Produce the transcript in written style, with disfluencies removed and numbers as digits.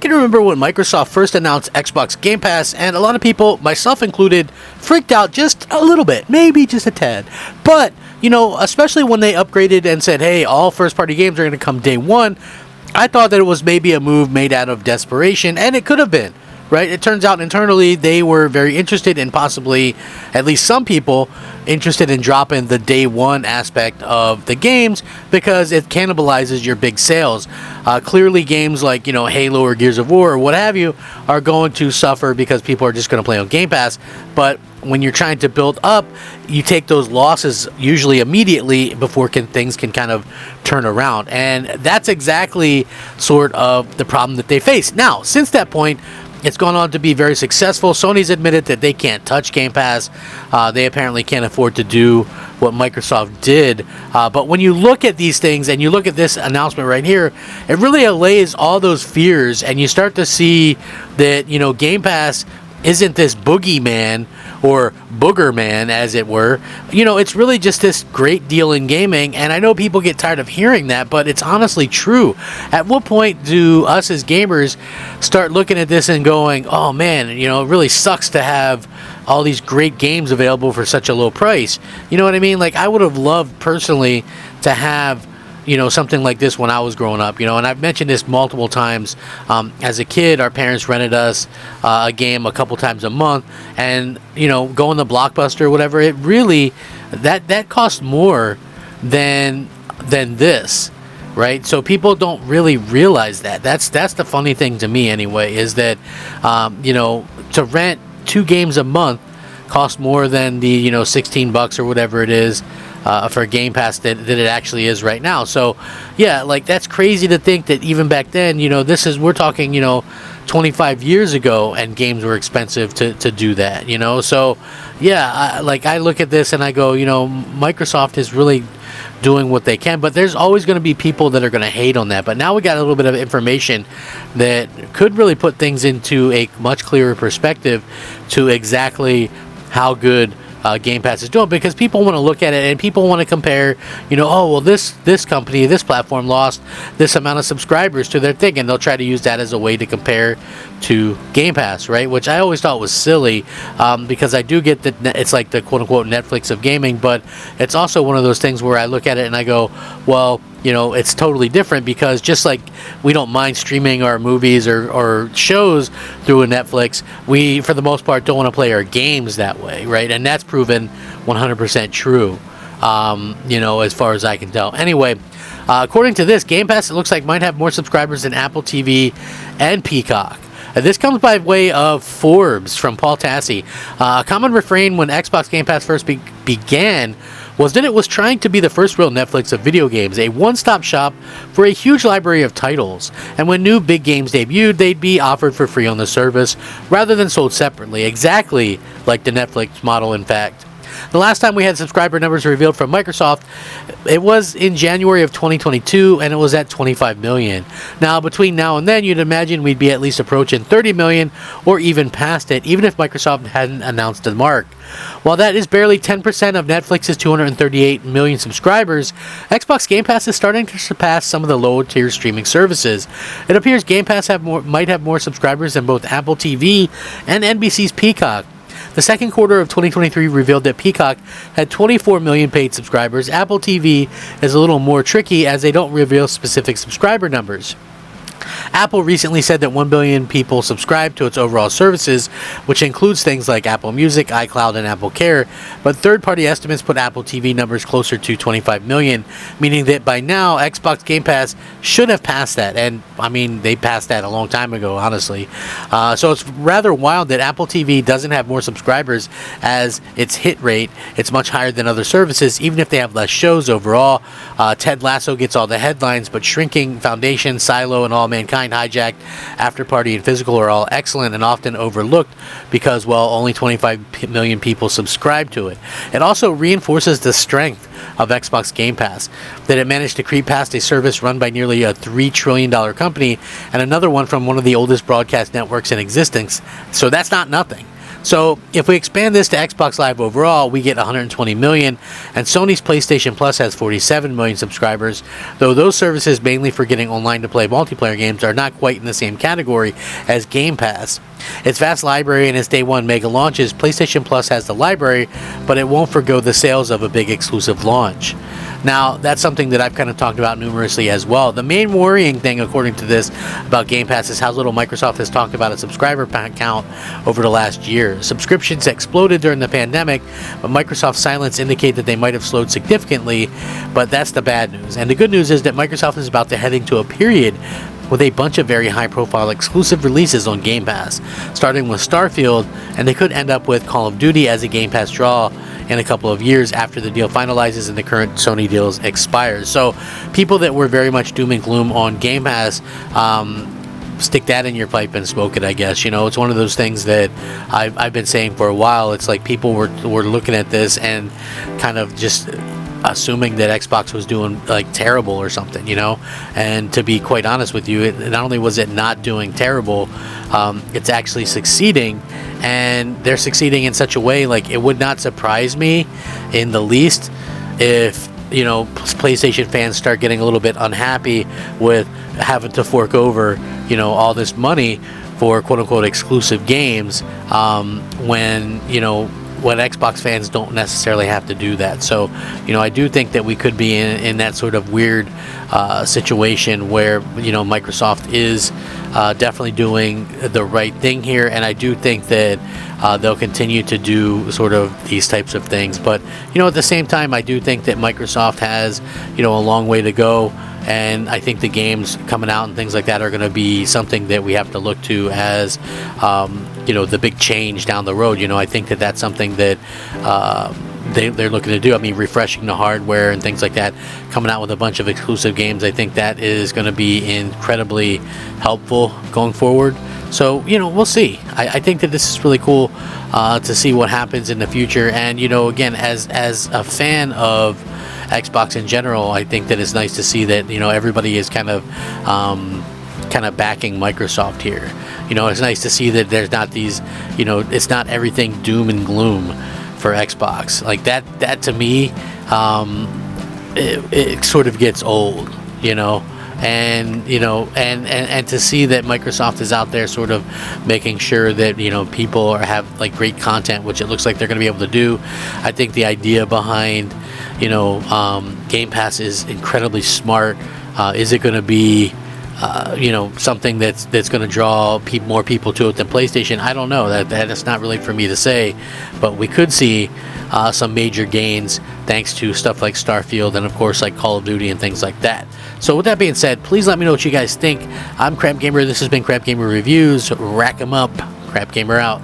can remember when Microsoft first announced Xbox Game Pass, and a lot of people, myself included, freaked out just a little bit, maybe just a tad. But, especially when they upgraded and said, hey, all first-party games are going to come day one, I thought that it was maybe a move made out of desperation, and it could have been. Right? It turns out internally they were very interested in possibly, at least some people, interested in dropping the day one aspect of the games because it cannibalizes your big sales. Clearly games like, Halo or Gears of War or what have you are going to suffer because people are just going to play on Game Pass. But when you're trying to build up, you take those losses usually immediately before things can kind of turn around. And that's exactly sort of the problem that they face. Now, since that point, it's gone on to be very successful. Sony's admitted that they can't touch Game Pass. They apparently can't afford to do what Microsoft did. But when you look at these things and you look at this announcement right here, it really allays all those fears, and you start to see that, Game Pass isn't this boogeyman or booger man, as it were. It's really just this great deal in gaming, and I know people get tired of hearing that, but it's honestly true. At what point do us as gamers start looking at this and going, oh man, it really sucks to have all these great games available for such a low price? You know what I mean? Like, I would have loved personally to have something like this when I was growing up, and I've mentioned this multiple times. As a kid, our parents rented us a game a couple times a month, and, going to Blockbuster or whatever, it really, that cost more than this, right? So people don't really realize that. That's the funny thing to me anyway, is that, to rent 2 games a month costs more than the, $16 or whatever it is, for Game Pass that it actually is right now. So yeah, like, that's crazy to think that even back then, we're talking, 25 years ago, and games were expensive to do that, so yeah, I look at this and I go, Microsoft is really doing what they can, but there's always going to be people that are going to hate on that. But now we got a little bit of information that could really put things into a much clearer perspective to exactly how good Game Pass is doing, because people want to look at it and people want to compare, this company, this platform lost this amount of subscribers to their thing, and they'll try to use that as a way to compare to Game Pass, right? Which I always thought was silly, because I do get that it's like the quote-unquote Netflix of gaming, but it's also one of those things where I look at it and I go, well, it's totally different, because just like we don't mind streaming our movies or shows through a Netflix, we, for the most part, don't want to play our games that way, right? And that's proven 100% true, as far as I can tell. Anyway, according to this, Game Pass, it looks like might have more subscribers than Apple TV and Peacock. This comes by way of Forbes from Paul Tassi. A common refrain when Xbox Game Pass first began was that it was trying to be the first real Netflix of video games, a one-stop shop for a huge library of titles. And when new big games debuted, they'd be offered for free on the service, rather than sold separately, exactly like the Netflix model, in fact. The last time we had subscriber numbers revealed from Microsoft, it was in January of 2022, and it was at 25 million. Now, between now and then, you'd imagine we'd be at least approaching 30 million, or even past it, even if Microsoft hadn't announced the mark. While that is barely 10% of Netflix's 238 million subscribers, Xbox Game Pass is starting to surpass some of the lower-tier streaming services. It appears Game Pass might have more subscribers than both Apple TV and NBC's Peacock. The second quarter of 2023 revealed that Peacock had 24 million paid subscribers. Apple TV is a little more tricky, as they don't reveal specific subscriber numbers. Apple recently said that 1 billion people subscribe to its overall services, which includes things like Apple Music, iCloud, and Apple Care, but third-party estimates put Apple TV numbers closer to 25 million, meaning that by now, Xbox Game Pass should have passed that, and, I mean, they passed that a long time ago, honestly. So it's rather wild that Apple TV doesn't have more subscribers, as its hit rate, it's much higher than other services, even if they have less shows overall. Ted Lasso gets all the headlines, but Shrinking, Foundation, Silo, and All Mankind, Hijacked, After Party, and Physical are all excellent and often overlooked because, well, only 25 million people subscribe to it. It also reinforces the strength of Xbox Game Pass, that it managed to creep past a service run by nearly a $3 trillion company and another one from one of the oldest broadcast networks in existence. So that's not nothing. So if we expand this to Xbox Live overall, we get 120 million, and Sony's PlayStation Plus has 47 million subscribers, though those services, mainly for getting online to play multiplayer games, are not quite in the same category as Game Pass. Its vast library and its day one mega launches, PlayStation Plus has the library, but it won't forgo the sales of a big exclusive launch. Now, that's something that I've kind of talked about numerously as well. The main worrying thing, according to this, about Game Pass is how little Microsoft has talked about its subscriber count over the last year. Subscriptions exploded during the pandemic, but Microsoft's silence indicates that they might have slowed significantly, but that's the bad news. And the good news is that Microsoft is about to head into a period with a bunch of very high-profile exclusive releases on Game Pass, starting with Starfield, and they could end up with Call of Duty as a Game Pass draw in a couple of years after the deal finalizes and the current Sony deals expires. So people that were very much doom and gloom on Game Pass, stick that in your pipe and smoke it, I guess. You know, it's one of those things that I've been saying for a while. It's like people were looking at this and kind of just assuming that Xbox was doing like terrible or something, you know. And to be quite honest with you, not only was it not doing terrible, it's actually succeeding, and they're succeeding in such a way, like, it would not surprise me in the least if, you know, PlayStation fans start getting a little bit unhappy with having to fork over, you know, all this money for quote-unquote exclusive games, when, you know, when Xbox fans don't necessarily have to do that. So, you know, I do think that we could be in that sort of weird situation where, you know, Microsoft is definitely doing the right thing here, and I do think that they'll continue to do sort of these types of things. But, you know, at the same time, I do think that Microsoft has, you know, a long way to go, and I think the games coming out and things like that are going to be something that we have to look to as, you know, the big change down the road. You know, I think that that's something that they're looking to do. I mean, refreshing the hardware and things like that, coming out with a bunch of exclusive games. I think that is going to be incredibly helpful going forward. So, you know, we'll see. I think that this is really cool to see what happens in the future. And, you know, again, as a fan of Xbox in general, I think that it's nice to see that, you know, everybody is kind of backing Microsoft here. You know, it's nice to see that there's not these, you know, it's not everything doom and gloom for Xbox. Like that to me, it sort of gets old, you know. And, you know, and to see that Microsoft is out there sort of making sure that, you know, people have like great content, which it looks like they're going to be able to do. I think the idea behind, you know, Game Pass is incredibly smart. Is it going to be, you know, something that's going to draw more people to it than PlayStation? I don't know. That's not really for me to say, but we could see some major gains thanks to stuff like Starfield and, of course, like Call of Duty and things like that. So with that being said, please let me know what you guys think. I'm Crap Gamer. This has been Crap Gamer Reviews. Rack 'em up. Crap Gamer out.